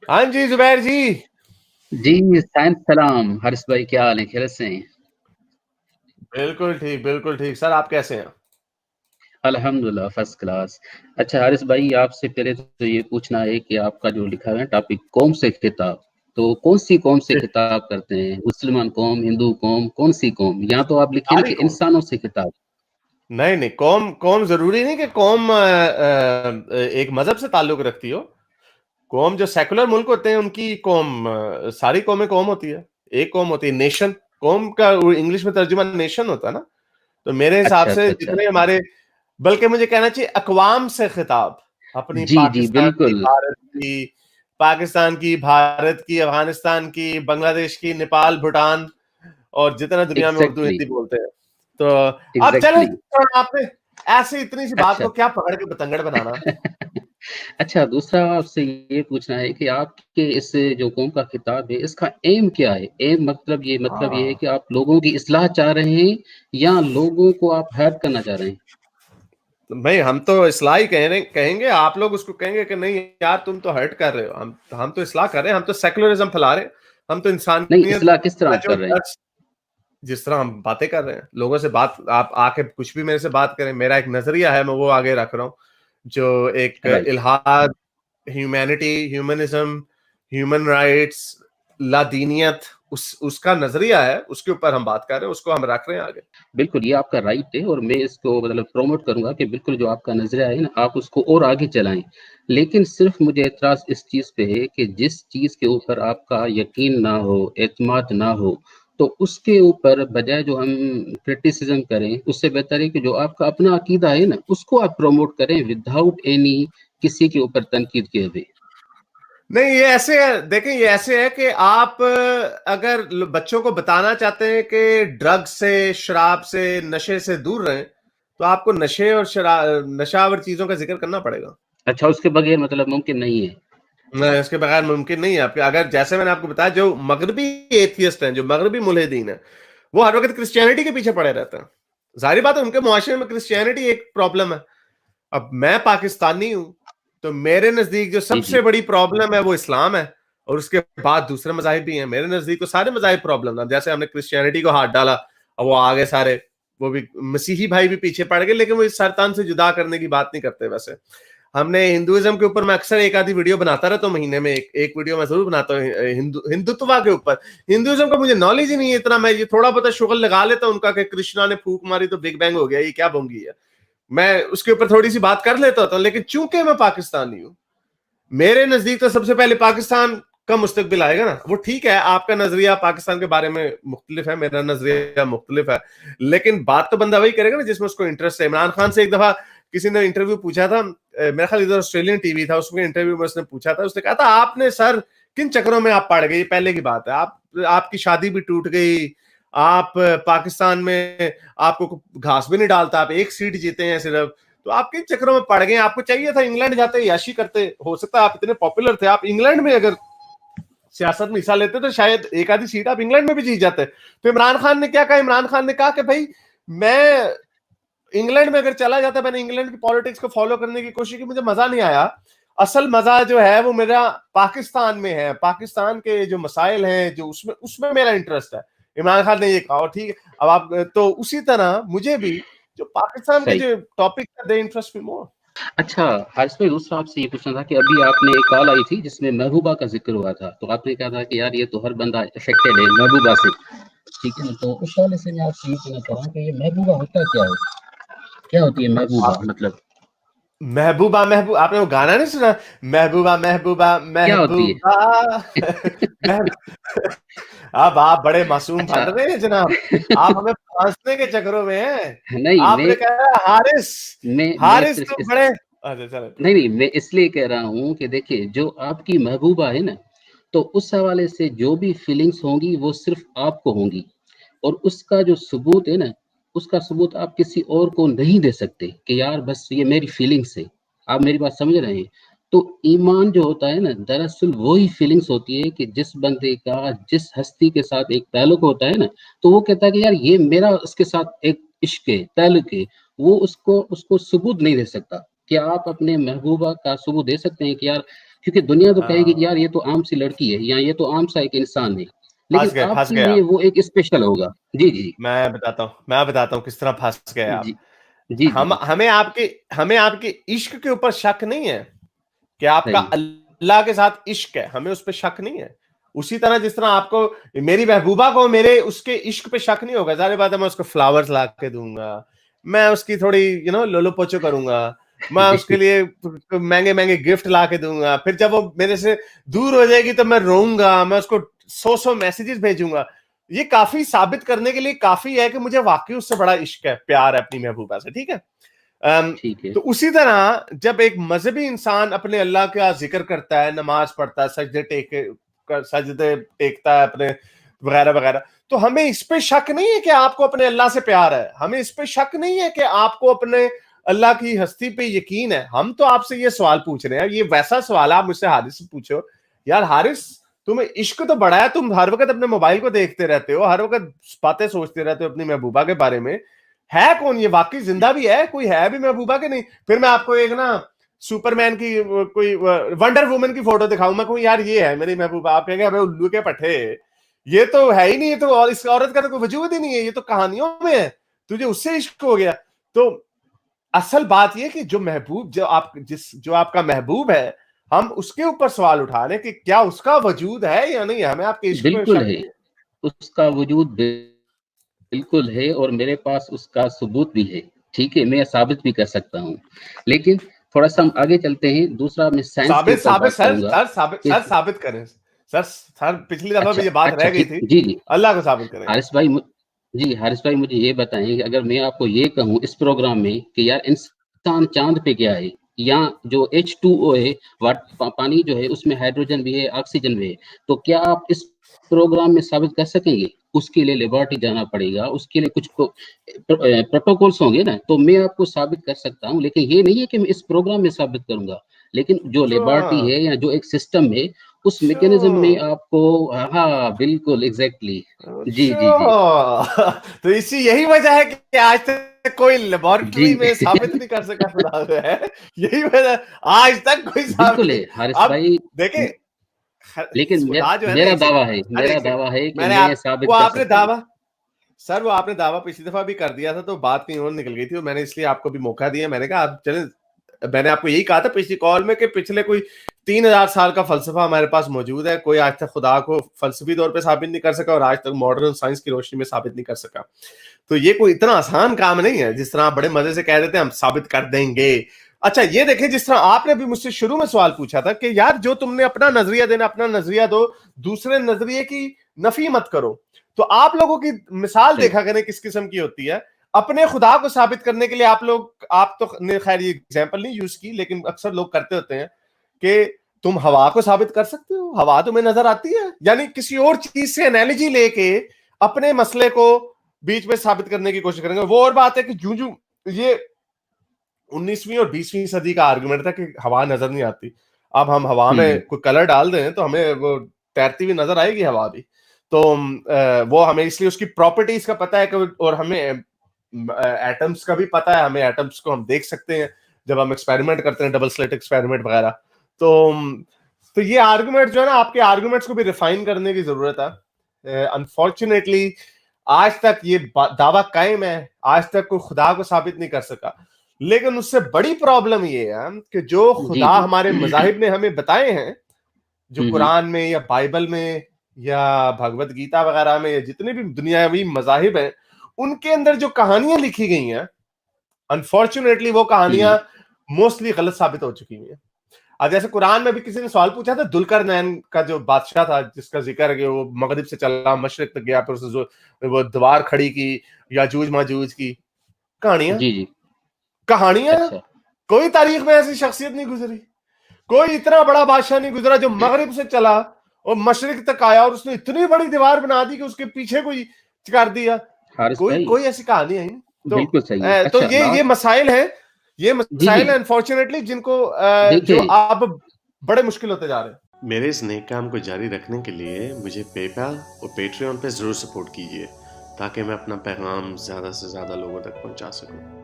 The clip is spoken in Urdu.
ہاں جی زبیر جی. جی سائن سلام حارث بھائی، کیا حال ہے؟ خیریت سے ہیں؟ بالکل ٹھیک بالکل ٹھیک. سر آپ کیسے ہیں؟ الحمدللہ فرسٹ کلاس. اچھا حارث بھائی، آپ سے پہلے تو یہ پوچھنا ہے کہ آپ کا جو لکھا ہے ٹاپک قوم سے خطاب، تو کون سی قوم سے خطاب کرتے ہیں؟ مسلمان قوم، ہندو قوم، کون سی قوم؟ یا تو آپ لکھیں نا ساری کہ قوم. انسانوں سے خطاب. نہیں نہیں، قوم ضروری نہیں کہ قوم ایک مذہب سے تعلق رکھتی ہو. قوم جو سیکولر ملک ہوتے ہیں ان کی قوم، ساری قومیں قوم ہوتی ہے. ایک قوم ہوتی ہے نیشن. قوم کا انگلش میں ترجمہ نیشن ہوتا ہے نا. تو میرے حساب اچھا سے اچھا اچھا. جتنے ہمارے، بلکہ مجھے کہنا چاہیے اقوام سے خطاب. اپنی جی جی پاکستان کی، بالکل. بھارت کی، پاکستان کی، بھارت کی، افغانستان کی، بنگلہ دیش کی، نیپال، بھوٹان، اور جتنا دنیا میں اردو ایگزیکٹلی ہندی بولتے ہیں. تو اب چلے، ایگزیکٹلی. آپ نے ایسے اتنی سی بات اچھا کو کیا پکڑ کے بتنگڑ بنانا. اچھا، دوسرا آپ سے یہ پوچھنا ہے کہ آپ کے اس جو قوم کا خطاب ہے اس کا ایم کیا ہے؟ ایم مطلب یہ ہے ہاں کہ آپ لوگوں کی اصلاح چاہ رہے ہیں یا لوگوں کو آپ ہرٹ کرنا چاہ رہے ہیں؟ بھائی، ہم تو اصلاح ہی کہیں گے. آپ لوگ اس کو کہیں گے کہ نہیں یار تم تو ہرٹ کر رہے ہو. ہم تو اصلاح کر رہے ہیں. ہم تو سیکولرزم پھیلا رہے ہیں. ہم تو نہیں، انسانیت اصلاح کس طرح کا آپ جو کر رہے ہیں؟ درس، جس طرح ہم باتیں کر رہے ہیں لوگوں سے، بات آپ آ کے کچھ بھی میرے سے بات کریں. میرا ایک نظریہ ہے، میں وہ آگے رکھ رہا ہوں. جو ایک رائٹ. الہاد، ہیومینٹی، ہیومنزم، ہیومن رائٹس، لادینیت، اس کا نظریہ ہے. اس کے اوپر ہم بات کر رہے ہیں. اس کو ہم رکھ رہے ہیں آگے. بالکل، یہ آپ کا رائٹ ہے اور میں اس کو پروموٹ کروں گا کہ بالکل جو آپ کا نظریہ ہے نا آپ اس کو اور آگے چلائیں. لیکن صرف مجھے اعتراض اس چیز پہ ہے کہ جس چیز کے اوپر آپ کا یقین نہ ہو، اعتماد نہ ہو، تو اس کے اوپر بجائے جو ہم کرٹیسزم کریں، اس سے بہتر ہے کہ جو آپ کا اپنا عقیدہ ہے نا اس کو آپ پروموٹ کریں وداؤٹ اینی کسی کے اوپر تنقید کیے ہوئے. نہیں، یہ ایسے ہے، دیکھیں یہ ایسے ہے کہ آپ اگر بچوں کو بتانا چاہتے ہیں کہ ڈرگ سے، شراب سے، نشے سے دور رہیں، تو آپ کو نشے اور نشاور چیزوں کا ذکر کرنا پڑے گا. اچھا، اس کے بغیر ممکن نہیں ہے؟ نہیں، اس کے بغیر ممکن نہیں ہے. آپ اگر جیسے میں نے آپ کو بتایا، جو مغربی ایتھیسٹ ہیں، جو مغربی ملحدین ہیں، وہ ہر وقت کرسچینٹی کے پیچھے پڑے رہتے ہیں. ظاہری بات ہے ان کے معاشرے میں کرسچینٹی ایک پرابلم ہے. اب میں پاکستانی ہوں، تو میرے نزدیک جو جی سب جی. سے بڑی پرابلم ہے وہ اسلام ہے. اور اس کے بعد دوسرے مذاہب بھی ہیں. میرے نزدیک تو سارے مذاہب پرابلم ہیں. جیسے ہم نے کرسچینٹی کو ہاتھ ڈالا، اور وہ آگے سارے، وہ بھی مسیحی بھائی بھی پیچھے پڑ گئے. لیکن وہ اس سرطان سے جدا کرنے کی بات نہیں کرتے. ویسے ہم نے ہندوازم کے اوپر، میں اکثر ایک آدھی ویڈیو بناتا رہتا ہوں، مہینے میں ایک ویڈیو میں ضرور بناتا ہوں ہندوتوا کے اوپر. ہندوازم کا مجھے نالج ہی نہیں ہے اتنا. میں یہ تھوڑا بہت شغل لگا لیتا ہوں ان کا کہ کرشنا نے پھونک ماری تو بگ بینگ ہو گیا، یہ کیا بونگی ہے. میں اس کے اوپر تھوڑی سی بات کر لیتا ہوتا ہوں. لیکن چونکہ میں پاکستانی ہوں، میرے نزدیک تو سب سے پہلے پاکستان کا مستقبل آئے گا نا. وہ ٹھیک ہے، آپ کا نظریہ پاکستان کے بارے میں مختلف ہے، میرا نظریہ مختلف ہے. لیکن بات تو بندہ وہی کرے گا نا جس میں اس کو انٹرسٹ ہے. عمران خان سے ایک دفعہ کسی نے انٹرویو پوچھا تھا، میرا خیال ادھر آسٹریلین ٹی وی تھا، اس میں انٹرویو میں اس نے پوچھا تھا. اس نے کہا تھا آپ نے سر کن چکروں میں آپ پڑ گئے. یہ پہلے کی بات ہے. آپ کی شادی بھی ٹوٹ گئی. آپ پاکستان میں آپ کو گھاس بھی نہیں ڈالتا. آپ ایک سیٹ جیتے ہیں صرف. تو آپ کن چکروں میں پڑ گئے. آپ کو چاہیے تھا انگلینڈ جاتے، یاشی کرتے. ہو سکتا ہے آپ اتنے پاپولر تھے، آپ انگلینڈ میں اگر سیاست میں حصہ لیتے تو شاید ایک آدھی سیٹ آپ انگلینڈ میں بھی جیت جاتے. تو عمران خان نے کیا کہا؟ عمران خان نے کہا کہ بھائی میں انگلینڈ میں اگر چلا جاتا، میں نے انگلینڈ کی پالیٹکس کو فالو کرنے کی کوشش کی، مجھے مزہ نہیں آیا. اصل مزہ جو ہے وہ میرا پاکستان میں ہے. پاکستان کے جو مسائل ہیں، جو اس میں میرا انٹرسٹ ہے. عمران خان نے یہ کہا. اور ٹھیک ہے، اب آپ تو اسی طرح مجھے بھی جو پاکستان کے صحیح. جو ٹاپک ہے، دے انٹرسٹ می مور. اچھا حارث بھائی، دوسرا آپ سے یہ پوچھنا تھا کہ ابھی آپ نے ایک کال آئی تھی جس میں محبوبہ کا ذکر ہوا تھا، تو آپ نے کہا تھا کہ یار یہ تو ہر بندہ افیکٹڈ ہے محبوبہ سے. ٹھیک ہے نا؟ تو اس حوالے سے میں آپ سے یہ پوچھنا چاہ رہا ہوں کہ یہ محبوبہ ہوتا کیا ہے؟ کیا ہوتی ہے محبوبہ مطلب؟ محبوبہ آپ نے وہ گانا نہیں سنا؟ محبوبہ محبوبہ کیا ہوتی محبوبہ. اب آپ بڑے ہے؟ معصوم اچھا. بن رہے ہیں جناب. آپ ہمیں پھانسنے کے چکروں میں ہیں. نہیں، آپ نے کہا حارث، میں حارث صرف تو بڑے. اچھا چلے نہیں نہیں، میں اس لیے کہہ رہا ہوں کہ دیکھیے جو آپ کی محبوبہ ہے نا، تو اس حوالے سے جو بھی فیلنگز ہوں گی وہ صرف آپ کو ہوں گی. اور اس کا جو ثبوت ہے نا، اس کا ثبوت آپ کسی اور کو نہیں دے سکتے کہ یار بس یہ میری فیلنگس ہے. آپ میری بات سمجھ رہے ہیں؟ تو ایمان جو ہوتا ہے نا، دراصل وہی فیلنگس ہوتی ہے کہ جس بندے کا جس ہستی کے ساتھ ایک تعلق ہوتا ہے نا، تو وہ کہتا ہے کہ یار یہ میرا اس کے ساتھ ایک عشق ہے، تعلق ہے. وہ اس کو ثبوت نہیں دے سکتا. کیا آپ اپنے محبوبہ کا ثبوت دے سکتے ہیں کہ یار کیونکہ دنیا تو کہے گی کہ ہاں، یار یہ تو عام سی لڑکی ہے یا یہ تو عام سا ایک انسان ہے، پھنس لیکن گئے آپ پھنس کے گئے لیے آپ. وہ ایک اسپیشل ہوگا. جی جی میں بتاتا ہوں کس طرح پھنس گئے آپ. جی جی جی ہم جی ہمیں آپ کے عشق کے اوپر شک نہیں ہے کہ آپ کا صحیح. اللہ کے ساتھ عشق ہے، ہمیں اس پہ شک نہیں ہے. اسی طرح جس طرح آپ کو میری محبوبہ کو میرے اس کے عشق پہ شک نہیں ہوگا. ظاہر بات ہے میں اس کو فلاورز لا کے دوں گا، میں اس کی تھوڑی لولو پوچو کروں گا، میں جی اس کے لیے مہنگے مہنگے گفٹ لا کے دوں گا. پھر جب وہ میرے سے دور ہو جائے گی تو میں روؤں گا، میں اس کو 100 میسیجز بھیجوں گا. یہ کافی ثابت کرنے کے لیے کافی ہے کہ مجھے واقعی اس سے بڑا عشق ہے، پیار ہے اپنی محبوبہ سے. ٹھیک ہے. ٹھیک ہے. تو اسی طرح جب ایک مذہبی انسان اپنے اللہ کا ذکر کرتا ہے، نماز پڑھتا ہے، سجدے ٹیکتا ہے اپنے وغیرہ وغیرہ، تو ہمیں اس پہ شک نہیں ہے کہ آپ کو اپنے اللہ سے پیار ہے، ہمیں اس پہ شک نہیں ہے کہ آپ کو اپنے اللہ کی ہستی پہ یقین ہے. ہم تو آپ سے یہ سوال پوچھ رہے ہیں، یہ ویسا سوال آپ مجھ سے حارث سے پوچھو. یار حارث، تمہیں عشق تو بڑا ہے، تم ہر وقت اپنے موبائل کو دیکھتے رہتے ہو، ہر وقت باتیں سوچتے رہتے ہو اپنی محبوبہ کے بارے میں. ہے کون یہ؟ واقعی زندہ بھی ہے کوئی؟ ہے بھی محبوبہ کے نہیں؟ پھر میں آپ کو ایک سپر مین کی کوئی ونڈر وومن کی فوٹو دکھاؤں، میں کہوں یار یہ ہے میری محبوبہ، آپ کہیں گے ابے الو کے پٹھے، یہ تو ہے ہی نہیں، یہ تو، اور اس عورت کا تو کوئی وجود ہی نہیں ہے، یہ تو کہانیوں میں ہے، تجھے اس سے عشق ہو گیا. تو اصل بات یہ کہ جو آپ کا محبوب ہے، ہم اس کے اوپر سوال اٹھا رہے ہیں کہ کیا اس کا وجود ہے یا نہیں ہے. ہمیں آپ کے عشق پہ بالکل شک ہے، نہیں ہے. اس کا وجود بالکل ہے، اور میرے پاس اس کا ثبوت بھی ہے. ٹھیک ہے، میں ثابت بھی کر سکتا ہوں. لیکن تھوڑا سا ہم آگے چلتے ہیں. دوسرا میں سائنس کے ثابت اوپر ثابت بات سر کروں گا سر ثابت کہ سر ثابت کریں سر پچھلی دفعہ اچھا بھی یہ بات اچھا رہ گئی ٹھیک. تھی. جی جی اللہ کو ثابت کریں. حارث بھائی جی حارث بھائی مجھے یہ بتائیں کہ اگر میں آپ کو یہ کہوں اس پروگرام میں کہ یار انسان چاند پہ گیا ہے، یا جو H2O ہے، پانی جو ہے اس میں ہائیڈروجن بھی ہے، آکسیجن بھی ہے، تو کیا آپ اس پروگرام میں ثابت کر سکیں گے؟ اس کے لیے لیبارٹری جانا پڑے گا، اس کے لیے کچھ پروٹوکولس ہوں گے نا. تو میں آپ کو ثابت کر سکتا ہوں، لیکن یہ نہیں ہے کہ میں اس پروگرام میں ثابت کروں گا. لیکن جو لیبارٹری ہے یا جو ایک سسٹم ہے، اس میکینزم میں آپ کو، ہاں بالکل ایگزیکٹلی. جی جی جی تو یہی وجہ ہے کہ آج تک کوئی جی لیبورٹری میں ثابت نہیں کر سکا خدا ہے. یہی وجہ، آج تک کوئی ثابت بالکل نہیں. ہے حارث اب بھائی. دیکھیں، لیکن خدا جو ہے نا، میرا ایک دعویٰ ہے، سیکنڈ، میرا ایک سیکنڈ، دعویٰ ہے کہ میں نے میں وہ ثابت کر آپ نے سکتا ہوں. دعویٰ، سر وہ آپ نے دعویٰ پچھلی دفعہ بھی کر دیا تھا تو بات کہیں اور نکل گئی تھی، اور میں نے اس لیے آپ کو بھی موقع دیا. میں نے کہا آپ چلیں، میں نے آپ کو یہی کہا تھا پچھلی کال میں کہ پچھلے کوئی 3000 سال کا فلسفہ ہمارے پاس موجود ہے، کوئی آج تک خدا کو فلسفی طور پہ ثابت نہیں کر سکا، اور آج تک ماڈرن سائنس کی روشنی میں ثابت نہیں کر سکا. تو یہ کوئی اتنا آسان کام نہیں ہے جس طرح آپ بڑے مزے سے کہہ دیتے ہیں ہم ثابت کر دیں گے. اچھا یہ دیکھیں، جس طرح آپ نے بھی مجھ سے شروع میں سوال پوچھا تھا کہ یار جو تم نے اپنا نظریہ دینا، اپنا نظریہ دو، دوسرے نظریے کی نفی مت کرو. تو آپ لوگوں کی مثال صحیح. دیکھا کریں کس قسم کی ہوتی ہے. اپنے خدا کو ثابت کرنے کے لیے آپ تو نے خیر یہ ایگزامپل نہیں یوز کی، لیکن اکثر لوگ کرتے ہوتے ہیں کہ تم ہوا کو ثابت کر سکتے ہو، ہوا تمہیں نظر آتی ہے، یعنی کسی اور چیز سے انالوجی لے کے اپنے مسئلے کو بیچ میں ثابت کرنے کی کوشش کریں گے. وہ اور بات ہے کہ جو یہ 19ویں اور 20ویں صدی کا آرگومنٹ تھا کہ ہوا نظر نہیں آتی. اب ہم ہوا میں کوئی کلر ڈال دیں تو ہمیں وہ تیرتی ہوئی نظر آئے گی ہوا بھی. تو وہ ہمیں اس لیے اس کی پراپرٹیز کا پتہ ہے کہ، اور ہمیں ایٹمز کا بھی پتہ ہے، ہمیں ایٹمز کو ہم دیکھ سکتے ہیں جب ہم ایکسپیریمنٹ کرتے ہیں، ڈبل سلٹ ایکسپیریمنٹ وغیرہ. تو یہ آرگومنٹ جو ہے نا، آپ کے آرگومنٹس کو بھی ریفائن کرنے کی ضرورت ہے. انفارچونیٹلی آج تک یہ دعویٰ قائم ہے، آج تک کوئی خدا کو ثابت نہیں کر سکا. لیکن اس سے بڑی پرابلم یہ ہے کہ جو جی خدا جی ہمارے مذاہب نے ہمیں بتائے ہیں، جو ہوں قرآن میں یا بائبل میں یا بھگوت گیتا وغیرہ میں یا جتنے بھی دنیاوی مذاہب ہیں، ان کے اندر جو کہانیاں لکھی گئی ہیں، انفارچونیٹلی وہ کہانیاں موسٹلی غلط ثابت ہو چکی ہیں. اب جیسے قرآن میں بھی کسی نے سوال پوچھا تھا، دلکرنین کا جو بادشاہ تھا جس کا ذکر ہے کہ وہ مغرب سے چلا مشرق تک گیا، پھر اس نے وہ دیوار کھڑی کی یاجوج ماجوج کی. کہانیاں جی جی کہانیاں اچھا. کوئی تاریخ میں ایسی شخصیت نہیں گزری، کوئی اتنا بڑا بادشاہ نہیں گزرا جو مغرب سے چلا اور مشرق تک آیا اور اس نے اتنی بڑی دیوار بنا دی کہ اس کے پیچھے کوئی کر دیا. حارث بھائی کوئی ایسی کہانی ہے نہیں. بالکل صحیح ہے. تو اچھا یہ لاسٹ. مسائل ہیں، یہ جی جی مسائل ہیں انفارچونیٹلی جن کو جو دیکھیں. اب بڑے مشکل ہوتے جا رہے ہیں. میرے اس نیک کام کو جاری رکھنے کے لیے مجھے پے پال اور پیٹریون پہ ضرور سپورٹ کیجیے تاکہ میں اپنا پیغام زیادہ سے زیادہ لوگوں تک پہنچا سکوں.